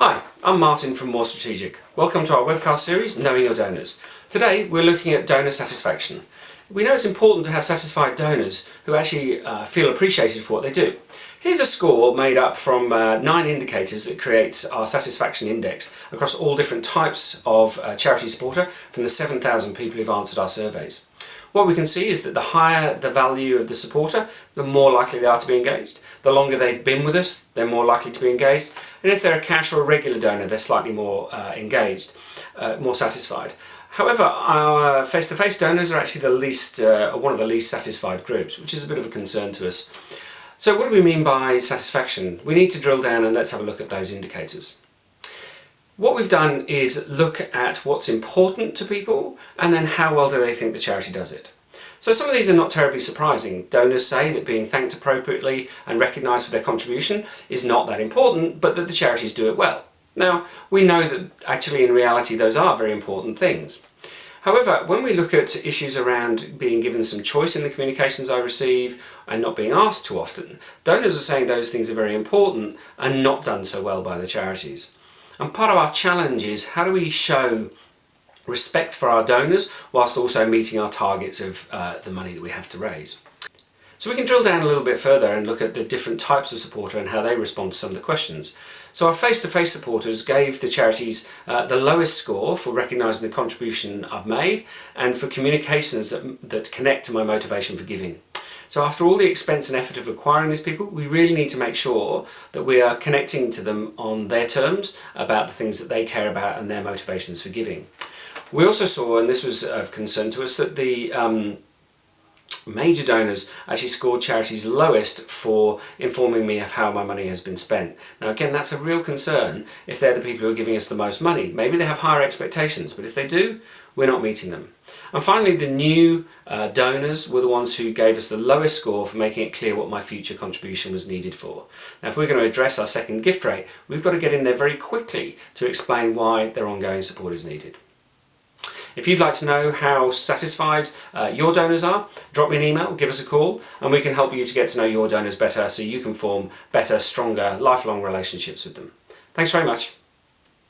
Hi, I'm Martin from More Strategic. Welcome to our webcast series, Knowing Your Donors. Today we're looking at donor satisfaction. We know it's important to have satisfied donors who actually feel appreciated for what they do. Here's a score made up from 9 indicators that creates our satisfaction index across all different types of charity supporter from the 7,000 people who've answered our surveys. What we can see is that the higher the value of the supporter, the more likely they are to be engaged. The longer they've been with us, they're more likely to be engaged. And if they're a cash or a regular donor, they're slightly more engaged, more satisfied. However, our face-to-face donors are actually one of the least satisfied groups, which is a bit of a concern to us. So what do we mean by satisfaction? We need to drill down and let's have a look at those indicators. What we've done is look at what's important to people and then how well do they think the charity does it. So some of these are not terribly surprising. Donors say that being thanked appropriately and recognised for their contribution is not that important, but that the charities do it well. Now, we know that actually in reality those are very important things. However, when we look at issues around being given some choice in the communications I receive and not being asked too often, donors are saying those things are very important and not done so well by the charities. And part of our challenge is how do we show respect for our donors whilst also meeting our targets of the money that we have to raise. So we can drill down a little bit further and look at the different types of supporter and how they respond to some of the questions. So our face-to-face supporters gave the charities the lowest score for recognising the contribution I've made and for communications that connect to my motivation for giving. So after all the expense and effort of acquiring these people, we really need to make sure that we are connecting to them on their terms about the things that they care about and their motivations for giving. We also saw, and this was of concern to us, that the major donors actually scored charities lowest for informing me of how my money has been spent. Now again, that's a real concern if they're the people who are giving us the most money. Maybe they have higher expectations, but if they do, we're not meeting them. And finally, the new donors were the ones who gave us the lowest score for making it clear what my future contribution was needed for. Now if we're going to address our second gift rate, we've got to get in there very quickly to explain why their ongoing support is needed. If you'd like to know how satisfied your donors are, drop me an email, give us a call, and we can help you to get to know your donors better so you can form better, stronger, lifelong relationships with them. Thanks very much.